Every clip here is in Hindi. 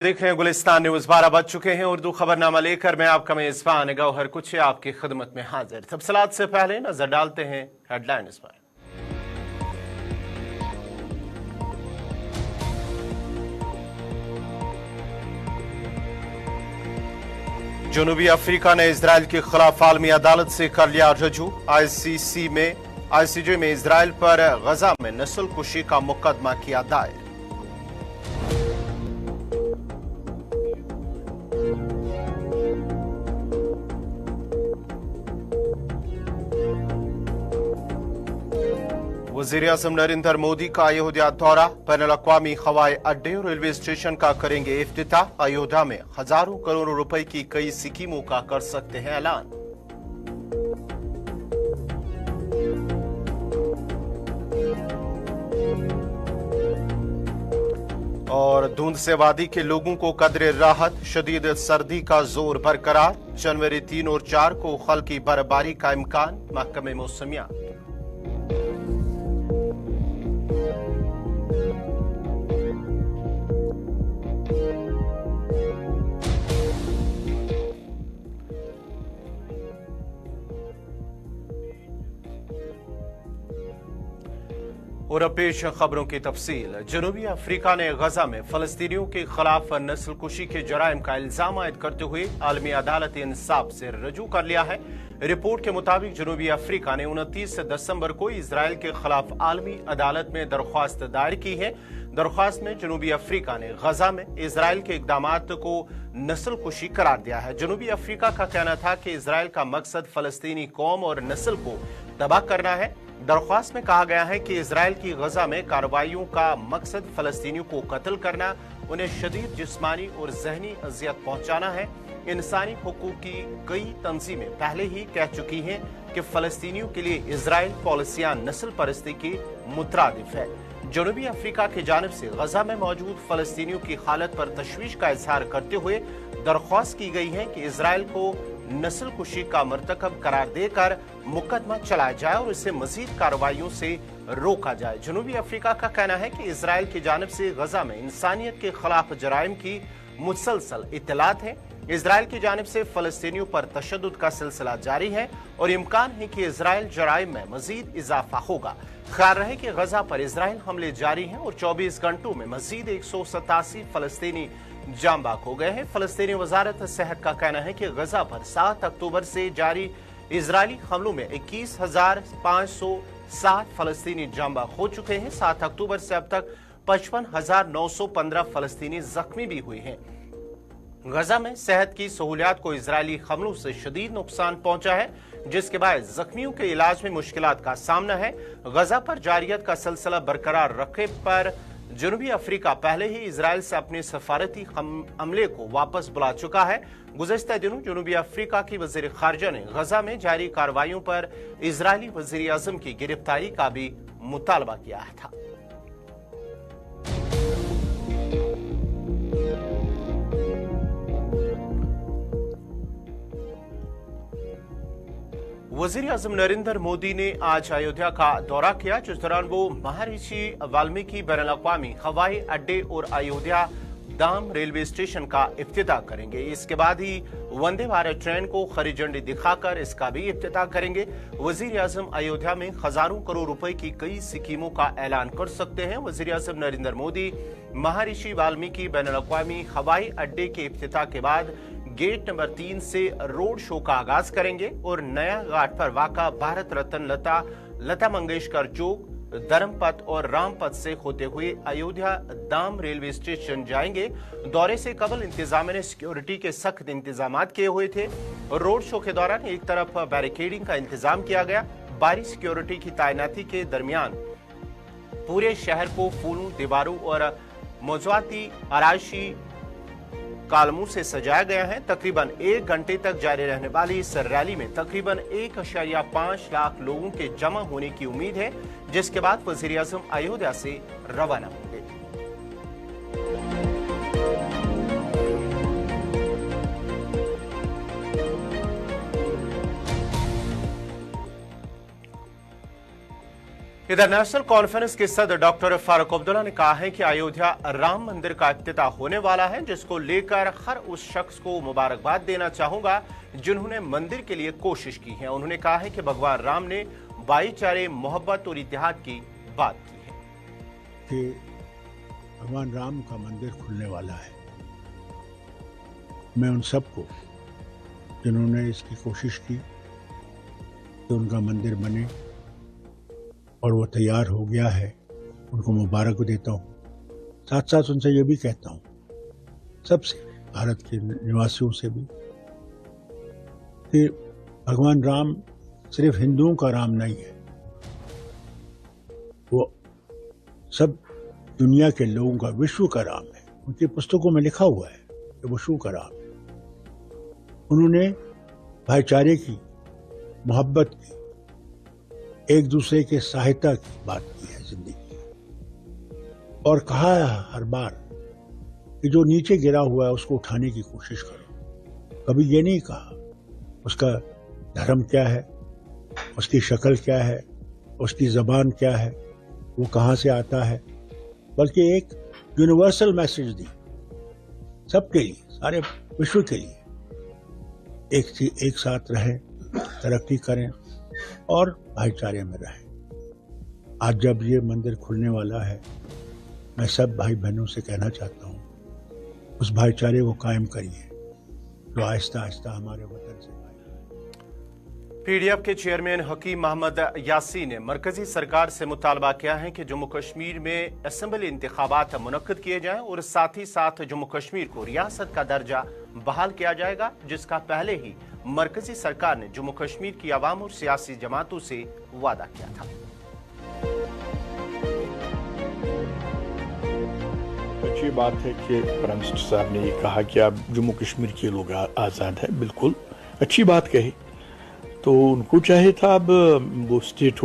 देख रहे हैं गुलिस्तान न्यूज। 12 बज चुके हैं। उर्दू खबरनामा लेकर मैं आपका मेजबान गौहर कुछ आपकी खिदमत में हाजिर। तफसीलात से पहले नजर डालते हैं हेडलाइंस पर। जनूबी अफ्रीका ने इसराइल के खिलाफ आलमी अदालत से कर लिया रजू। आईसीजे में इसराइल पर गजा में नस्ल कुशी का मुकदमा किया दायर। वज़ीर-ए-आज़म नरेंद्र मोदी का अयोध्या दौरा। बैनुल-अक़वामी हवाई अड्डे और रेलवे स्टेशन का करेंगे इफ्तिताह। अयोध्या में हजारों करोड़ रुपए की कई स्कीमों का कर सकते हैं ऐलान। और धुंध से वादी के लोगों को कदरे राहत। शदीद सर्दी का जोर बरकरार। जनवरी 3 और 4 को हल्की बर्फबारी का इम्कान। महकमे मौसमियात। और अब पेश खबरों की तफसील। जनूबी अफ्रीका ने गजा में फलस्तीनियों के खिलाफ नस्ल कुशी के जराइम का इल्जाम आयद करते हुए आलमी अदालत इंसाफ से रजू कर लिया है। रिपोर्ट के मुताबिक जनूबी अफ्रीका ने 29 दिसंबर को इसराइल के खिलाफ आलमी अदालत में दरख्वास्त दायर की है। दरख्वास्त में जनूबी अफ्रीका ने गजा में इसराइल के इकदामात को नस्ल कुशी करार दिया है। जनूबी अफ्रीका का कहना था कि इसराइल का मकसद फलस्तीनी कौम और नस्ल को तबाह करना है। दरख्वास्त में कहा गया है कि इसराइल की गजा में कार्रवाइयों का मकसद फलस्तीनियों को कत्ल करना, उन्हें शदीद जिस्मानी और जहनी अजियत पहुंचाना है। इंसानी हुकूक की कई तंजीमें पहले ही कह चुकी हैं कि फलस्तीनियों के लिए इसराइल पॉलिसियां नस्ल परस्ती की मुतरादिफ है। जनूबी अफ्रीका की जानिब से गजा में मौजूद फलस्तीनियों की हालत पर तशवीश का इजहार करते हुए दरख्वास्त की गई है कि इसराइल को नस्ल कुशी का मरतकब करार देकर मुकदमा चलाया जाए और इसे मजीद कार्रवाइयों से रोका जाए। जनूबी अफ्रीका का कहना है कि इसराइल की जानिब से गजा में इंसानियत के खिलाफ जराइम की मुसलसल इत्तलात है। इसराइल की जानिब से फलस्तीनियों पर तशद्दुद का सिलसिला जारी है और इम्कान है कि इसराइल जराइम में मजीद इजाफा होगा। ख्याल रहे कि गजा पर इसराइल हमले जारी हैं और 24 घंटों में मजीद 187 फलस्तीनी जांबाक हो गए हैं। फलस्तीनी वजारत सेहत का कहना है कि गजा पर 7 अक्टूबर से जारी इजरायली हमलों में 21,560 फलस्तीनी जांबाक हो चुके हैं। 7 अक्टूबर से अब तक 55,915 फलस्तीनी जख्मी भी हुए हैं। गजा में सेहत की सहूलियात को इजरायली हमलों से शदीद नुकसान पहुंचा है, जिसके बाद जख्मियों के इलाज में मुश्किलात का सामना है। गजा पर जारियत का सिलसिला बरकरार रखे पर जनूबी अफ्रीका पहले ही इजराइल से अपने सफारती अमले को वापस बुला चुका है। गुज़श्ता दिनों जनूबी अफ्रीका की वज़ीर ख़ारजा ने गजा में जारी कार्रवाइयों पर इजरायली वज़ीर-ए-आज़म की गिरफ्तारी का भी मुतालबा किया था। वज़ीर-ए-आज़म नरेंद्र मोदी ने आज अयोध्या का दौरा किया, जिस दौरान वो महर्षि वाल्मीकि बैनुल-अक़वामी हवाई अड्डे और अयोध्या धाम रेलवे स्टेशन का इफ्तिताह करेंगे। इसके बाद ही वंदे भारत ट्रेन को हरी झंडी दिखाकर इसका भी इफ्तिताह करेंगे। वज़ीर-ए-आज़म अयोध्या में हजारों करोड़ रुपए की कई स्कीमों का ऐलान कर सकते हैं। वज़ीर-ए-आज़म नरेंद्र मोदी महर्षि वाल्मीकि बैनुल-अक़वामी हवाई अड्डे के इफ्तिताह के बाद गेट नंबर 3 से रोड शो का आगाज करेंगे और नया घाट पर वाक़ा भारत रत्न लता मंगेशकर चौक, धर्मपथ और रामपथ से होते हुए अयोध्या धाम रेलवे स्टेशन जाएंगे। दौरे से कबल इंतजामिया ने सिक्योरिटी के सख्त इंतजाम किए हुए थे। रोड शो के दौरान एक तरफ बैरिकेडिंग का इंतजाम किया गया, बाहरी सिक्योरिटी की तैनाती के दरमियान पूरे शहर को फूलों, दीवारों और मौजूदी आराइशी कालमों से सजाया गया है। तकरीबन 1 घंटे तक जारी रहने वाली इस रैली में तकरीबन 1.5 लाख लोगों के जमा होने की उम्मीद है, जिसके बाद वज़ीर-ए-आज़म अयोध्या से रवाना होंगे। इधर नेशनल कॉन्फ्रेंस के सदर डॉक्टर फारूक अब्दुल्ला ने कहा है कि अयोध्या राम मंदिर का इफ्तिताह होने वाला है, जिसको लेकर हर उस शख्स को मुबारकबाद देना चाहूंगा जिन्होंने मंदिर के लिए कोशिश की है। उन्होंने कहा है कि भगवान राम ने भाईचारे, मोहब्बत और इत्तेहाद की बात की है कि भगवान राम का मंदिर खुलने वाला है। मैं उन सबको जिन्होंने इसकी कोशिश की कि उनका मंदिर बने और वो तैयार हो गया है, उनको मुबारक देता हूँ। साथ साथ उनसे ये भी कहता हूँ, सबसे, भारत के निवासियों से भी, कि भगवान राम सिर्फ हिंदुओं का राम नहीं है, वो सब दुनिया के लोगों का, विश्व का राम है। उनकी पुस्तकों में लिखा हुआ है कि विश्व का राम है। उन्होंने भाईचारे की, मोहब्बत की, एक दूसरे के सहायता की बात की है जिंदगी, और कहा है हर बार कि जो नीचे गिरा हुआ है उसको उठाने की कोशिश करो। कभी ये नहीं कहा उसका धर्म क्या है, उसकी शक्ल क्या है, उसकी जबान क्या है, वो कहाँ से आता है, बल्कि एक यूनिवर्सल मैसेज दी सबके लिए, सारे विश्व के लिए, एक साथ रहें, तरक्की करें और भाईचारे में रहें। आज जब ये मंदिर खुलने वाला है, मैं सब भाई बहनों से कहना चाहता हूँ, उस भाईचारे को कायम करिए जो आहिस्ता आहिस्ता हमारे वतन से। पीडीएफ के चेयरमैन हकीम मोहम्मद यासीन ने मरकजी सरकार से मुतालबा किया है कि जम्मू कश्मीर में असेंबली इंतखाबात मुनक्किद किए जाएं और साथ ही साथ जम्मू कश्मीर को रियासत का दर्जा बहाल किया जाएगा, जिसका पहले ही मरकजी सरकार ने जम्मू कश्मीर की आवाम और सियासी जमातों से वादा किया था। अच्छी बात है कि प्राइम मिनिस्टर साहब ने ये कहा कि अब जम्मू कश्मीर के लोग आज़ाद हैं, बिल्कुल अच्छी बात कही। तो उनको चाहे था अब वो स्टेट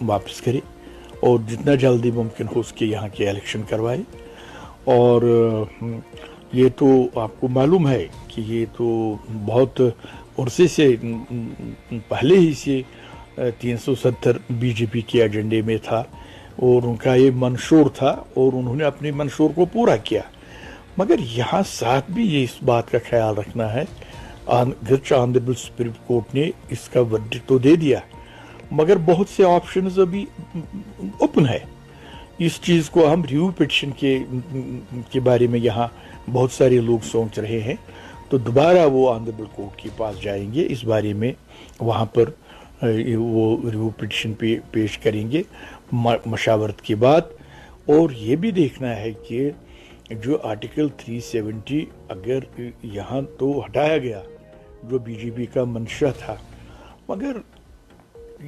वापस करे और जितना जल्दी मुमकिन हो उसके यहाँ के इलेक्शन करवाए। और ये तो आपको मालूम है कि ये तो बहुत अरसे से पहले ही से 370 बीजेपी के एजेंडे में था और उनका ये मंशूर था और उन्होंने अपने मंशूर को पूरा किया। मगर यहाँ साथ भी ये इस बात का ख्याल रखना है, ऑनरेबल सुप्रीम कोर्ट ने इसका वर्डिक्ट तो दे दिया, मगर बहुत से ऑप्शंस अभी ओपन है। इस चीज़ को हम रिव्यू पिटिशन के बारे में यहाँ बहुत सारे लोग सोच रहे हैं, तो दोबारा वो ऑनरेबल कोर्ट के पास जाएंगे इस बारे में, वहाँ पर वो रिव्यू पिटिशन पेश करेंगे मशावरत के बाद। और ये भी देखना है कि जो आर्टिकल 370 अगर यहाँ तो हटाया गया जो बीजेपी का मंशा था, मगर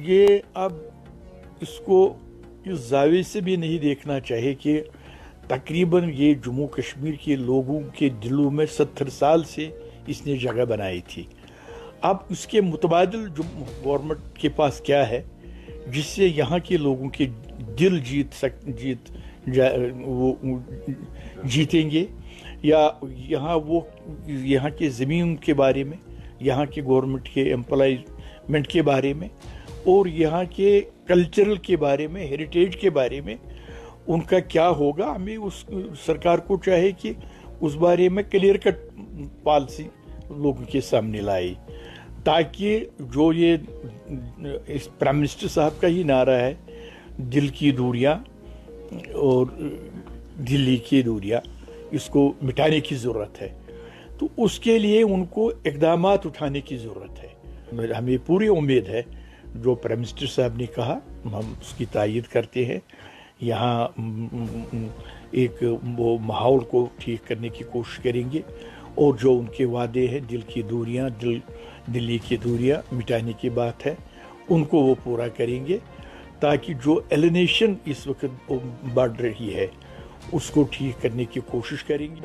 ये अब इसको इस जावे से भी नहीं देखना चाहिए कि तकरीबन ये जम्मू कश्मीर के लोगों के दिलों में 70 साल से इसने जगह बनाई थी। अब उसके मुतबादिल जो गवर्नमेंट के पास क्या है जिससे यहाँ के लोगों के दिल जीतेंगे, या यहाँ के ज़मीन के बारे में, यहाँ के गवर्नमेंट के एम्प्लॉयमेंट के बारे में और यहाँ के कल्चरल के बारे में, हेरिटेज के बारे में उनका क्या होगा। हमें उस सरकार को चाहे कि उस बारे में क्लियर कट पॉलिसी लोगों के सामने लाए, ताकि जो ये इस प्राइम मिनिस्टर साहब का ही नारा है, दिल की दूरियां और दिल्ली की दूरियां, इसको मिटाने की ज़रूरत है। तो उसके लिए उनको इक़दामात उठाने की ज़रूरत है। हमें पूरी उम्मीद है जो प्राइम मिनिस्टर साहब ने कहा, हम उसकी तायद करते हैं। यहाँ एक वो माहौल को ठीक करने की कोशिश करेंगे और जो उनके वादे हैं, दिल की दूरियां, दिल्ली की दूरियां मिटाने की बात है, उनको वो पूरा करेंगे, ताकि जो एलिनेशन इस वक्त बढ़ रही है उसको ठीक करने की कोशिश करेंगे।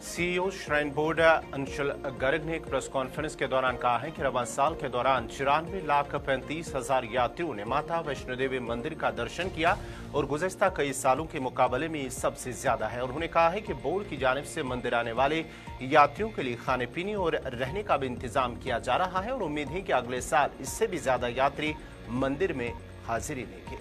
CEO shrine board Anshul Garg ने एक प्रेस कॉन्फ्रेंस के दौरान कहा है कि रवां साल के दौरान 94,35,000 यात्रियों ने माता वैष्णो देवी मंदिर का दर्शन किया और गुज़श्ता कई सालों के मुकाबले में ये सबसे ज्यादा है। उन्होंने कहा है कि बोर्ड की जानिब से मंदिर आने वाले यात्रियों के लिए खाने पीने और रहने का भी इंतजाम किया जा रहा है और उम्मीद है कि अगले साल इससे भी ज्यादा यात्री मंदिर में हाजिरी लेंगे।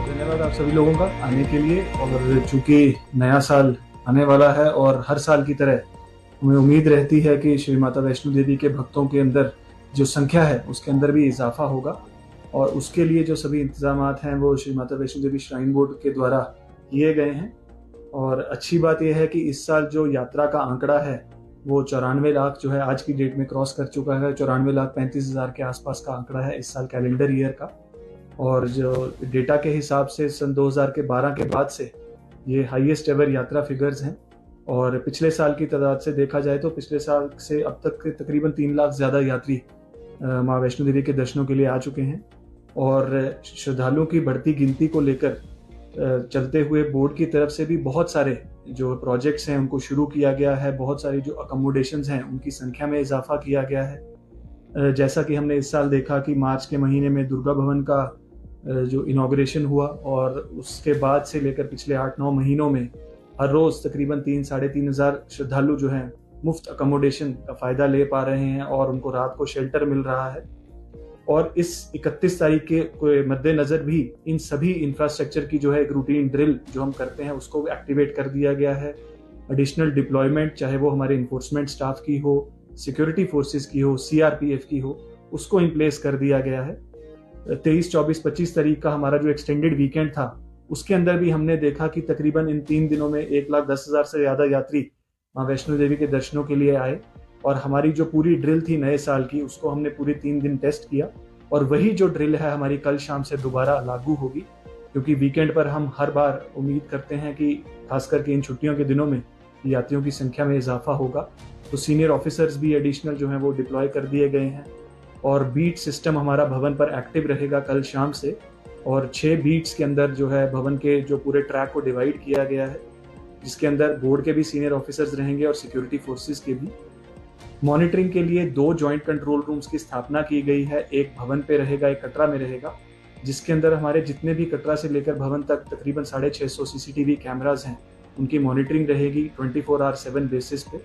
धन्यवाद आप सभी लोगों का आने के लिए। और चूंकि नया साल आने वाला है और हर साल की तरह हमें उम्मीद रहती है कि श्री माता वैष्णो देवी के भक्तों के अंदर जो संख्या है उसके अंदर भी इजाफा होगा और उसके लिए जो सभी इंतजामात हैं वो श्री माता वैष्णो देवी श्राइन बोर्ड के द्वारा किए गए हैं। और अच्छी बात यह है कि इस साल जो यात्रा का आंकड़ा है वो 94 लाख जो है आज की डेट में क्रॉस कर चुका है। 94,35,000 के आसपास का आंकड़ा है इस साल कैलेंडर ईयर का। और जो डेटा के हिसाब से सन 2012 के बाद से ये हाईएस्ट एवर यात्रा फिगर्स हैं। और पिछले साल की तादाद से देखा जाए तो पिछले साल से अब तक तकरीबन 3 लाख ज़्यादा यात्री माँ वैष्णो देवी के दर्शनों के लिए आ चुके हैं। और श्रद्धालुओं की बढ़ती गिनती को लेकर चलते हुए बोर्ड की तरफ से भी बहुत सारे जो प्रोजेक्ट्स हैं उनको शुरू किया गया है। बहुत सारी जो अकोमोडेशंस हैं उनकी संख्या में इजाफा किया गया है। जैसा कि हमने इस साल देखा कि मार्च के महीने में दुर्गा भवन का जो इनॉग्रेशन हुआ और उसके बाद से लेकर पिछले 8-9 महीनों में हर रोज तकरीबन 3-3.5 हज़ार श्रद्धालु जो हैं मुफ्त अकोमोडेशन का फायदा ले पा रहे हैं और उनको रात को शेल्टर मिल रहा है। और इस 31 तारीख के मद्देनजर भी इन सभी इंफ्रास्ट्रक्चर की जो है एक रूटीन ड्रिल जो हम करते हैं उसको एक्टिवेट कर दिया गया है। एडिशनल डिप्लॉयमेंट चाहे वो हमारे इन्फोर्समेंट स्टाफ की हो, सिक्योरिटी फोर्सेस की हो, सीआरपीएफ की हो, उसको इन प्लेस कर दिया गया है। 23, 24, 25 तारीख का हमारा जो एक्सटेंडेड वीकेंड था उसके अंदर भी हमने देखा कि तकरीबन इन 3 दिनों में 1,10,000 से ज्यादा यात्री माँ वैष्णो देवी के दर्शनों के लिए आए। और हमारी जो पूरी ड्रिल थी नए साल की उसको हमने पूरे 3 दिन टेस्ट किया और वही जो ड्रिल है हमारी कल शाम से दोबारा लागू होगी, क्योंकि वीकेंड पर हम हर बार उम्मीद करते हैं कि खास करके इन छुट्टियों के दिनों में यात्रियों की संख्या में इजाफा होगा। तो सीनियर ऑफिसर्स भी एडिशनल जो है वो डिप्लॉय कर दिए गए हैं और बीट सिस्टम हमारा भवन पर एक्टिव रहेगा कल शाम से। और 6 बीट्स के अंदर जो है भवन के जो पूरे ट्रैक को डिवाइड किया गया है, जिसके अंदर बोर्ड के भी सीनियर ऑफिसर्स रहेंगे और सिक्योरिटी फोर्सेस के भी। मॉनिटरिंग के लिए 2 जॉइंट कंट्रोल रूम्स की स्थापना की गई है। एक भवन पे रहेगा, एक कटरा में रहेगा, जिसके अंदर हमारे जितने भी कटरा से लेकर भवन तक तकरीबन 650 सीसीटीवी कैमराज हैं उनकी मॉनिटरिंग रहेगी 24/7 बेसिस पे।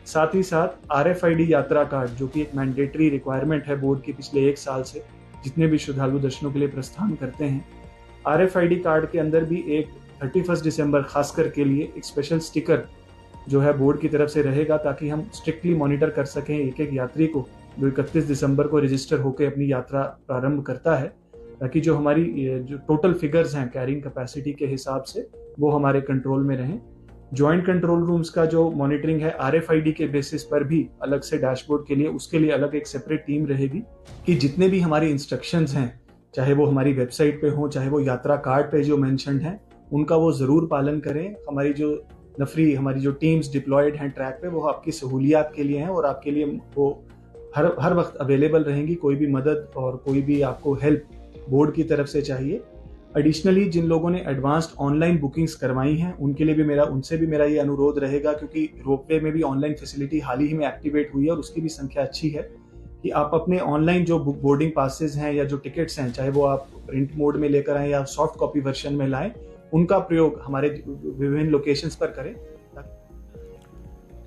साथ ही साथ RFID यात्रा कार्ड जो कि एक मैंडेटरी रिक्वायरमेंट है बोर्ड के पिछले 1 साल से जितने भी श्रद्धालु दर्शनों के लिए प्रस्थान करते हैं। RFID कार्ड के अंदर भी एक 31 दिसंबर खासकर के लिए एक स्पेशल स्टिकर जो है बोर्ड की तरफ से रहेगा ताकि हम स्ट्रिक्टली मॉनिटर कर सकें एक यात्री को जो 31 दिसंबर को रजिस्टर होकर अपनी यात्रा प्रारंभ करता है, ताकि जो हमारी जो टोटल फिगर्स हैं कैरिंग कैपेसिटी के हिसाब से वो हमारे कंट्रोल में रहें। जॉइंट कंट्रोल रूम्स का जो मॉनिटरिंग है RFID के बेसिस पर भी अलग से डैशबोर्ड के लिए उसके लिए अलग एक सेपरेट टीम रहेगी कि जितने भी हमारी इंस्ट्रक्शंस हैं, चाहे वो हमारी वेबसाइट पे हो चाहे वो यात्रा कार्ड पे जो मेंशन्ड हैं, उनका वो जरूर पालन करें। हमारी जो टीम्स डिप्लॉयड हैं ट्रैक पे वो आपकी सहूलियात के लिए हैं और आपके लिए वो हर वक्त अवेलेबल रहेंगी। कोई भी मदद और कोई भी आपको हेल्प बोर्ड की तरफ से चाहिए। एडिशनली जिन लोगों ने एडवांस्ड ऑनलाइन बुकिंग्स करवाई हैं उनके लिए भी उनसे भी मेरा ये अनुरोध रहेगा, क्योंकि रोपवे में भी ऑनलाइन फैसिलिटी हाल ही में एक्टिवेट हुई है और उसकी भी संख्या अच्छी है, कि आप अपने ऑनलाइन जो बोर्डिंग पासेस हैं या जो टिकट्स हैं, चाहे वो आप प्रिंट मोड में लेकर आए या सॉफ्ट कॉपी वर्जन में लाएं, उनका प्रयोग हमारे विभिन्न लोकेशंस पर करें।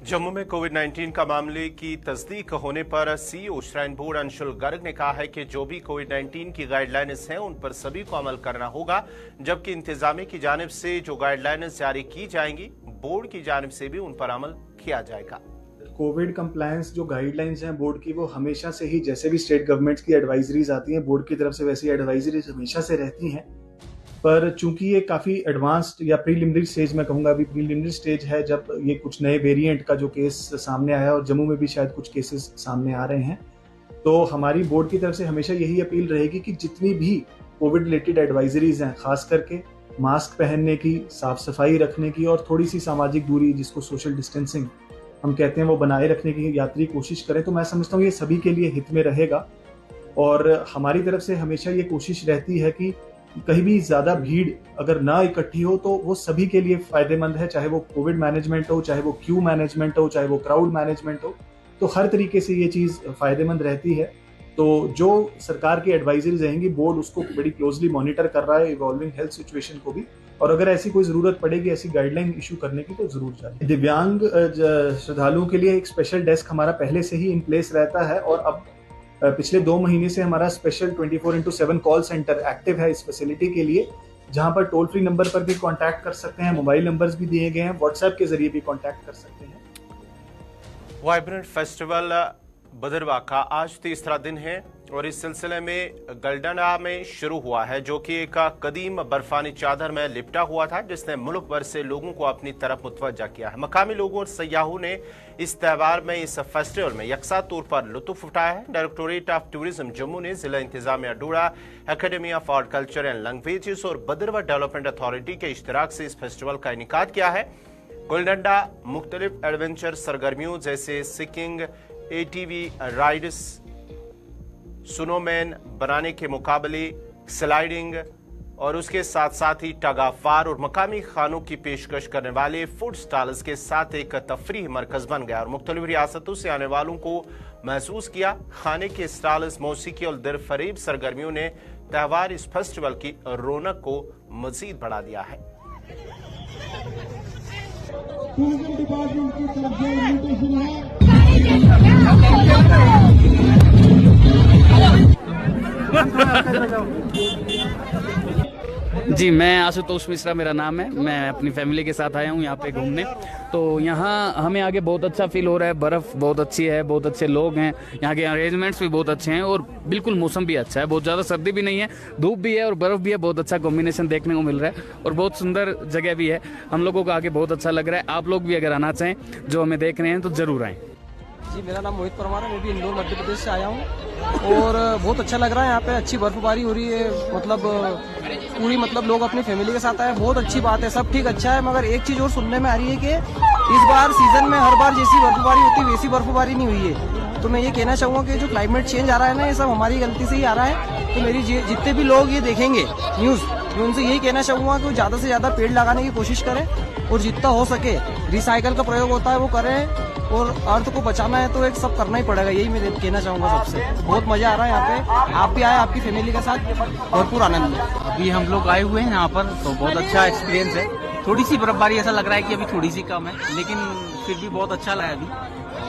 जम्मू में कोविड-19 का मामले की तस्दीक होने पर CEO shrine board Anshul Garg ने कहा है कि जो भी कोविड-19 की गाइडलाइंस हैं उन पर सभी को अमल करना होगा, जबकि इंतजामिया की जानिब से जो गाइडलाइंस जारी की जाएंगी बोर्ड की जानिब से भी उन पर अमल किया जाएगा। कोविड कंप्लायंस जो गाइडलाइंस हैं बोर्ड की, वो हमेशा से ही जैसे भी स्टेट गवर्नमेंट्स की एडवाइजरीज आती हैं बोर्ड की तरफ से वैसी एडवाइजरीज हमेशा से रहती हैं। पर चूंकि ये काफी एडवांस्ड या प्रीलिमिनरी स्टेज में कहूंगा, अभी प्रीलिमिनरी स्टेज है जब ये कुछ नए वेरिएंट का जो केस सामने आया और जम्मू में भी शायद कुछ केसेस सामने आ रहे हैं, तो हमारी बोर्ड की तरफ से हमेशा यही अपील रहेगी कि जितनी भी कोविड रिलेटेड एडवाइजरीज हैं, खास करके मास्क पहनने की, साफ सफाई रखने की और थोड़ी सी सामाजिक दूरी जिसको सोशल डिस्टेंसिंग हम कहते हैं वो बनाए रखने की यात्री कोशिश करें, तो मैं समझता हूँ ये सभी के लिए हित में रहेगा। और हमारी तरफ से हमेशा ये कोशिश रहती है कि कहीं भी ज्यादा भीड़ अगर ना इकट्ठी हो तो वो सभी के लिए फायदेमंद है, चाहे वो कोविड मैनेजमेंट हो, चाहे वो क्यू मैनेजमेंट हो, चाहे वो क्राउड मैनेजमेंट हो, तो हर तरीके से ये चीज फायदेमंद रहती है। तो जो सरकार की एडवाइजरीज रहेंगी, बोर्ड उसको बड़ी क्लोजली मॉनिटर कर रहा है, इवॉल्विंग हेल्थ सिचुएशन को भी, और अगर ऐसी कोई जरूरत पड़ेगी ऐसी गाइडलाइन इशू करने की तो जरूर जाए। दिव्यांग श्रद्धालुओं के लिए एक स्पेशल डेस्क हमारा पहले से ही इन प्लेस रहता है, और अब पिछले 2 महीने से हमारा स्पेशल 24/7 कॉल सेंटर एक्टिव है इस फैसिलिटी के लिए, जहां पर टोल फ्री नंबर पर भी कांटेक्ट कर सकते हैं, मोबाइल नंबर्स भी दिए गए हैं, व्हाट्सएप के जरिए भी कांटेक्ट कर सकते हैं। वाइब्रेंट फेस्टिवल भदरवा का आज तीसरा दिन है और इस सिलसिले में गलडना में शुरू हुआ है, जो कि एक कदीम बर्फानी चादर में लिपटा हुआ था, जिसने मुल्क भर से लोगों को अपनी तरफ मुतवज्जा किया है। मकामी लोगों और सयाहों ने इस त्यौहार में, इस फेस्टिवल में यकसा तौर पर लुत्फ उठाया है। डायरेक्टोरेट ऑफ टूरिज्म जम्मू ने जिला इंतजामिया Doda, academy of art culture and languages और भदरवा डेवलपमेंट अथॉरिटी के इश्तराक से इस फेस्टिवल का इनेकाद किया है। गुलडंडा मुख्तलिफ एडवेंचर सरगर्मियों जैसे सिकिंग, ATV राइड्स, स्नोमैन बनाने के मुकाबले, स्लाइडिंग और उसके साथ साथ ही टगाफार और मकामी खानों की पेशकश करने वाले फूड स्टॉल्स के साथ एक तफरीह मरकज बन गया और मुख्तलिफ रियासतों से आने वालों को महसूस किया। खाने के स्टॉल्स, मौसीकी और दिल फरेब सरगर्मियों ने त्यौहार इस फेस्टिवल की रौनक को मजीद बढ़ा दिया है। टूरिज्म डिपार्टमेंट की तरफ से इन्विटेशन है। जी, मैं आशुतोष मिश्रा मेरा नाम है। मैं अपनी फैमिली के साथ आया हूँ यहाँ पे घूमने। तो यहाँ हमें आगे बहुत अच्छा फील हो रहा है। बर्फ़ बहुत अच्छी है, बहुत अच्छे लोग हैं, यहाँ के अरेंजमेंट्स भी बहुत अच्छे हैं और बिल्कुल मौसम भी अच्छा है। बहुत ज़्यादा सर्दी भी नहीं है, धूप भी है और बर्फ़ भी है। बहुत अच्छा कॉम्बिनेशन देखने को मिल रहा है और बहुत सुंदर जगह भी है। हम लोगों को आगे बहुत अच्छा लग रहा है। आप लोग भी अगर आना चाहें, जो हमें देख रहे हैं, तो ज़रूर आएँ। जी, मेरा नाम मोहित परमार है। मैं भी इंदौर मध्य प्रदेश से आया हूँ और बहुत अच्छा लग रहा है। यहाँ पे अच्छी बर्फबारी हो रही है, मतलब पूरी लोग अपनी फैमिली के साथ आए, बहुत अच्छी बात है, सब ठीक अच्छा है। मगर एक चीज और सुनने में आ रही है कि इस बार सीजन में हर बार जैसी बर्फबारी होती है वैसी बर्फबारी नहीं हुई है। तो मैं ये कहना चाहूँगा कि जो क्लाइमेट चेंज आ रहा है ना, ये सब हमारी गलती से ही आ रहा है। तो मेरी जितने भी लोग ये देखेंगे न्यूज़, मैं उनसे यही कहना चाहूँगा कि वो ज़्यादा से ज़्यादा पेड़ लगाने की कोशिश करें और जितना हो सके रिसाइकल का प्रयोग होता है वो करें, और अर्थ को बचाना है तो एक सब करना ही पड़ेगा। यही मैं कहना चाहूँगा सबसे। बहुत मजा आ रहा है यहाँ पे, आप भी आए आपकी फैमिली के साथ, भरपूर आनंद है। अभी हम लोग आए हुए हैं यहाँ पर, तो बहुत अच्छा एक्सपीरियंस है। थोड़ी सी बर्फबारी ऐसा लग रहा है कि अभी थोड़ी सी कम है, लेकिन फिर भी बहुत अच्छा लगा अभी।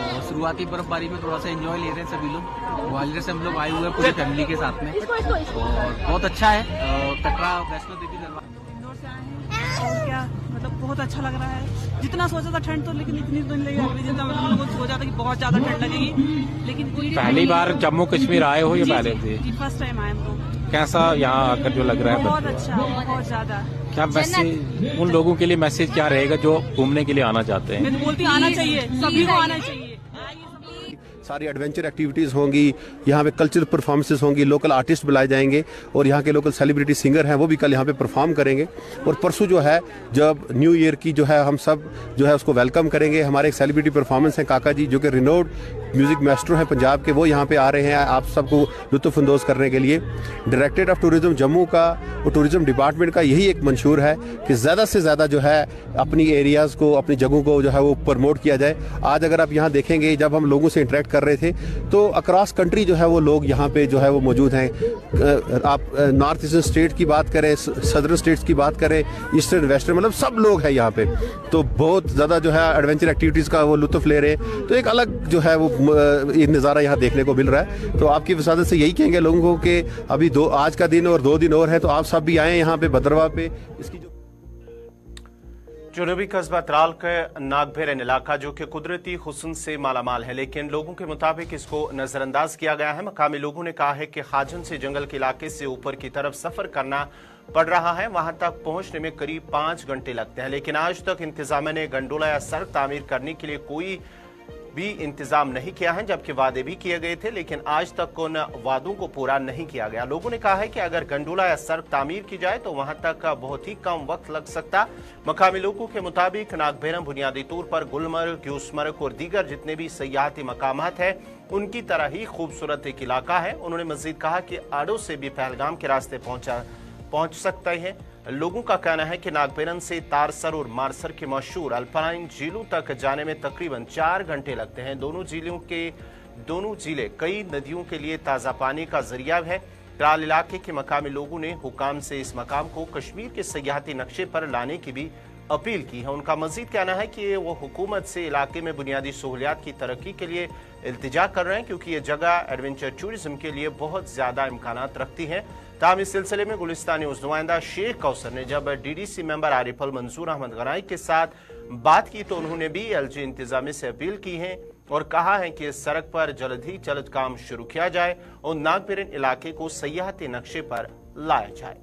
और शुरुआती बर्फबारी में थोड़ा सा एंजॉय ले रहे हैं सभी लोग। ग्वालियर से हम लोग आए हुए हैं पूरी फैमिली के साथ में, और बहुत अच्छा है। कटरा वैष्णो देवी दरबार और क्या बहुत अच्छा लग रहा है। जितना सोचा था ठंड तो, लेकिन इतनी तो नहीं लगी। जितना मतलब सोचा था कि बहुत ज्यादा ठंड लगेगी, लेकिन पहली बार जम्मू कश्मीर आए हो या पहले से? फर्स्ट टाइम आए हम लोग। कैसा यहाँ आकर जो लग रहा है? बहुत अच्छा, बहुत ज्यादा। क्या मैसेज उन लोगों के लिए, मैसेज क्या रहेगा जो घूमने के लिए आना चाहते हैं? मैं तो बोलती आना चाहिए, सभी को आना चाहिए। सारी एडवेंचर एक्टिविटीज़ होंगी, यहाँ पे कल्चरल परफॉर्मेंसेस होंगी, लोकल आर्टिस्ट बुलाए जाएंगे और यहाँ के लोकल सेलिब्रिटी सिंगर हैं वो भी कल यहाँ पे परफॉर्म करेंगे। और परसों जो है, जब न्यू ईयर की जो है, हम सब जो है उसको वेलकम करेंगे। हमारे एक सेलिब्रिटी परफॉर्मेंस है काका जी, जो कि रिनोड म्यूजिक मास्टर हैं पंजाब के, वो यहाँ पे आ रहे हैं आप सबको लुत्फ़अंदोज़ करने के लिए। डायरेक्टरेट ऑफ टूरिज्म जम्मू का और टूरिज्म डिपार्टमेंट का यही एक मंशूर है कि ज़्यादा से ज़्यादा जो है अपनी एरियाज़ को, अपनी जगहों को जो है वो प्रमोट किया जाए। आज अगर आप यहाँ देखेंगे, जब हम लोगों से इंटरेक्ट कर रहे थे तो अक्रॉस कंट्री जो है वो लोग यहाँ पे जो है वो मौजूद हैं। आप नॉर्थ ईस्टर्न स्टेट की बात करें, सदर्न स्टेट्स की बात करें, ईस्टर्न वेस्टर्न, मतलब सब लोग हैं यहाँ पे। तो बहुत ज़्यादा जो है एडवेंचर एक्टिविटीज़ का वो लुत्फ़ ले रहे हैं। तो एक अलग जो है वो ये नज़ारा यहाँ देखने को मिल रहा है। तो आपकी वसादत से यही कहेंगे लोगों को कि अभी आज का दिन और 2 दिन और है, तो आप सब भी आए यहाँ पे भद्रवा पे। इसकी जनूबी कस्बा त्राल के नागभेरन इलाका जो कि कुदरती हुस्न से मालामाल है, लेकिन लोगों के मुताबिक इसको नजरअंदाज किया गया है। मकामी लोगों ने कहा है कि खाजन से जंगल के इलाके से ऊपर की तरफ सफर करना पड़ रहा है। वहां तक पहुंचने में करीब 5 घंटे लगते हैं, लेकिन आज तक इंतजामिया ने गंडोला या सड़क तामीर करने के लिए कोई भी इंतजाम नहीं किया है, जबकि वादे भी किए गए थे, लेकिन आज तक उन वादों को पूरा नहीं किया गया। लोगों ने कहा है कि अगर गंडोला या सड़क तामीर की जाए तो वहां तक बहुत ही कम वक्त लग सकता। मकामी लोगों के मुताबिक नागभेरम बुनियादी तौर पर गुलमर्ग, क्यूसमर्ग और दीगर जितने भी सयाहती मकामात हैं उनकी तरह ही खूबसूरत एक इलाका है। उन्होंने मजीद कहा कि आड़ो से भी पहलगाम के रास्ते पहुंच सकते हैं। लोगों का कहना है कि नागबेरन से तारसर और मारसर के मशहूर अल्पाइन झीलों तक जाने में तकरीबन 4 घंटे लगते हैं। दोनों झीलें कई नदियों के लिए ताज़ा पानी का जरिया है। त्राल इलाके के मकामी लोगों ने हुकाम से इस मकाम को कश्मीर के सियाहती नक्शे पर लाने की भी अपील की है। उनका मजीद कहना है कि वो हुकूमत से इलाके में बुनियादी सहूलियात की तरक्की के लिए इल्तिजा कर रहे हैं, क्योंकि ये जगह एडवेंचर टूरिज्म के लिए बहुत ज़्यादा इम्कानात रखती है। ताहम इस सिलसिले में गुलिस्तान न्यूज़ नुमाइंदा शेख कौसर ने जब DDC मेंबर आरिफल मंजूर अहमद गनाई के साथ बात की तो उन्होंने भी LG इंतजामिया से अपील की है और कहा है कि इस सड़क पर जल्द काम शुरू किया जाए और नागबेरन इलाके को सियाहती नक्शे पर लाया जाए।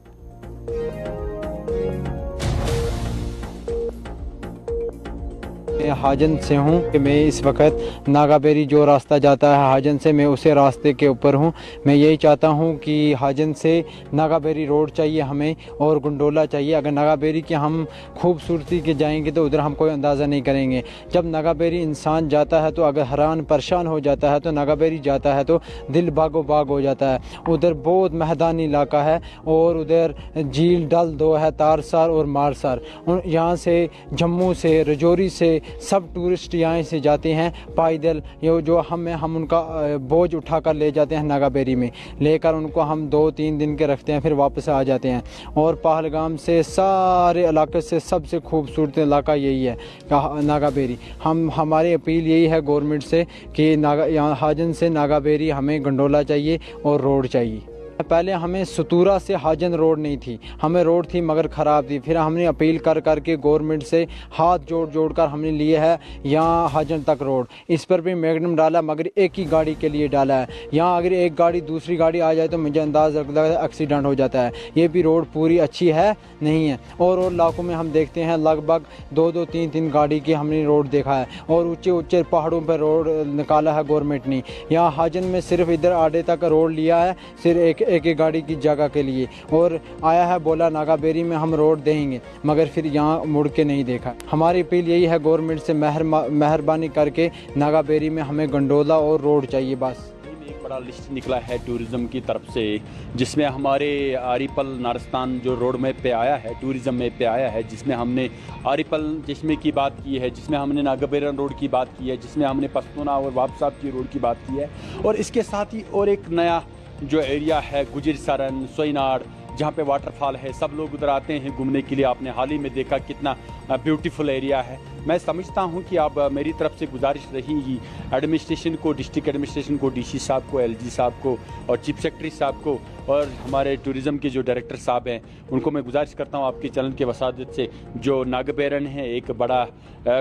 हाजन से हूँ कि मैं इस वक्त नागाबेरी जो रास्ता जाता है हाजन से, मैं उसे रास्ते के ऊपर हूँ। मैं यही चाहता हूँ कि हाजन से नागाबेरी रोड चाहिए हमें और गुंडोला चाहिए। अगर नागाबेरी की हम खूबसूरती के जाएंगे तो उधर हम कोई अंदाज़ा नहीं करेंगे। जब नागाबेरी इंसान जाता है तो अगर हैरान परेशान हो जाता है तो नागाबेरी जाता है तो दिल बागो बाग हो जाता है। उधर बहुत मैदानी इलाका है और उधर झील डल 2 है, तारसर और मारसर। यहाँ से जम्मू से रजौरी से सब टूरिस्ट यहाँ से जाते हैं पैदल। ये जो हम उनका बोझ उठाकर ले जाते हैं नागाबेरी में, लेकर उनको हम 2-3 दिन के रखते हैं, फिर वापस आ जाते हैं। और पहलगाम से सारे इलाके से सबसे खूबसूरत इलाका यही है नागाबेरी। हमारी अपील यही है गवर्नमेंट से कि यहाँ हाजन से नागाबेरी हमें गंडोला चाहिए और रोड चाहिए। पहले हमें सतूरा से हाजन रोड नहीं थी, हमें रोड थी मगर ख़राब थी। फिर हमने अपील कर करके गवर्नमेंट से हाथ जोड़ कर हमने लिए है यहाँ हाजन तक रोड। इस पर भी मैग्नम डाला मगर एक ही गाड़ी के लिए डाला है। यहाँ अगर एक गाड़ी दूसरी गाड़ी आ जाए तो मुझे अंदाज़ लगता है एक्सीडेंट हो जाता है। ये भी रोड पूरी अच्छी है नहीं है। और इलाकों में हम देखते हैं लगभग 2-2, 3-3 गाड़ी की हमने रोड देखा है और ऊँचे पहाड़ों पर रोड निकाला है गवर्नमेंट ने। यहाँ हाजन में सिर्फ इधर आड़े तक रोड लिया है, सिर्फ एक गाड़ी की जगह के लिए, और आया है बोला नागाबेरी में हम रोड देंगे मगर फिर यहाँ मुड़ के नहीं देखा। हमारी अपील यही है गवर्नमेंट से मेहरबानी करके नागाबेरी में हमें गंडोला और रोड चाहिए बस। एक बड़ा लिस्ट निकला है टूरिज़्म की तरफ से, जिसमें हमारे आरिपल नारस्तान जो रोड मैप पे आया है, टूरिज़्म मैप पे आया है, जिसमें हमने आरिपल चश्मे की बात की है, जिसमें हमने नागाबेरन रोड की बात की है, जिसमें हमने पस्तूना और वापसाब की रोड की बात की है। और इसके साथ ही और एक नया जो एरिया है गुजर सरन सोइनाड, जहाँ पे वाटरफॉल है, सब लोग उधर आते हैं घूमने के लिए। आपने हाल ही में देखा कितना ब्यूटीफुल एरिया है। मैं समझता हूँ कि अब मेरी तरफ से गुजारिश रहेगी एडमिनिस्ट्रेशन को, डिस्ट्रिक्ट एडमिनिस्ट्रेशन को, DC साहब को, LG साहब को और चीफ सेक्रेटरी साहब को और हमारे टूरिज़्म के जो डायरेक्टर साहब हैं उनको मैं गुजारिश करता हूँ आपके चैनल के वसादत से, जो नागाबेरन है एक बड़ा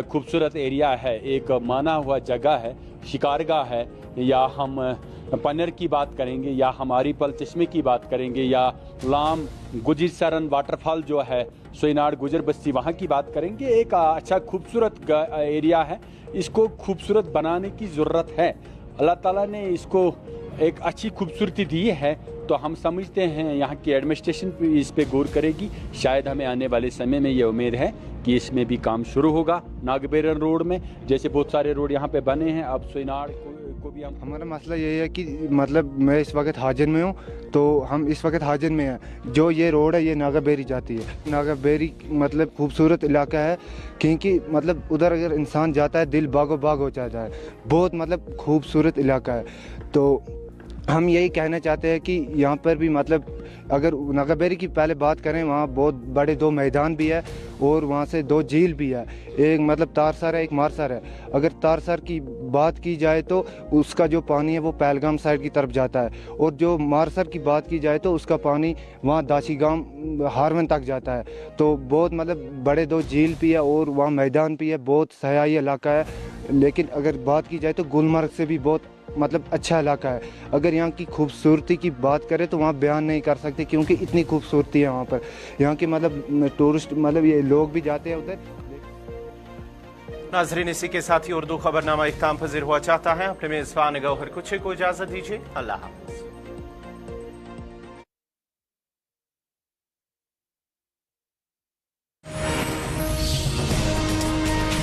खूबसूरत एरिया है, एक माना हुआ जगह है, शिकारगाह है, या हम पन्नर की बात करेंगे या हमारी पल चश्मे की बात करेंगे या लाम गुजर सरन वाटरफॉल जो है सोइनाड गुजर बस्ती वहाँ की बात करेंगे। एक अच्छा खूबसूरत एरिया है, इसको खूबसूरत बनाने की ज़रूरत है। अल्लाह ताला ने इसको एक अच्छी खूबसूरती दी है, तो हम समझते हैं यहाँ की एडमिनिस्ट्रेशन भी इस पे गौर करेगी। शायद हमें आने वाले समय में ये उम्मीद है कि इसमें भी काम शुरू होगा। नागाबेरन रोड में जैसे बहुत सारे रोड यहाँ पे बने हैं, अब सोइनाड को भी हमारा मसला ये है कि मतलब मैं इस वक्त हाजन में हूँ, तो हम इस वक्त हाजन में हैं। जो ये रोड है ये नागाबेरी जाती है। नागाबेरी मतलब खूबसूरत इलाका है, क्योंकि मतलब उधर अगर इंसान जाता है दिल बागो बाग हो जाता है। बहुत मतलब खूबसूरत इलाका है। तो हम यही कहना चाहते हैं कि यहाँ पर भी मतलब अगर नागाबेरी की पहले बात करें, वहाँ बहुत बड़े 2 मैदान भी है और वहाँ से 2 झील भी है, एक मतलब तारसर है, एक मारसर है। अगर तारसर की बात की जाए तो उसका जो पानी है वो पहलगाम साइड की तरफ जाता है, और जो मारसर की बात की जाए तो उसका पानी वहाँ दाशीगाम हारवन तक जाता है। तो बहुत मतलब बड़े 2 झील भी है और वहाँ मैदान भी है, बहुत सयाही इलाका है। लेकिन अगर बात की जाए तो गुलमर्ग से भी बहुत मतलब अच्छा इलाका है। अगर यहाँ की खूबसूरती की बात करें तो वहाँ बयान नहीं कर सकते, क्योंकि इतनी खूबसूरती है वहाँ पर। यहाँ के मतलब टूरिस्ट मतलब ये लोग भी जाते हैं उधर। नाजरीन, इसी के साथ ही उर्दू खबरनामा इख्ताम पजीर हुआ चाहता है। अपने मेज़बान गौहर कुछ को इजाज़त दीजिए। अल्लाह।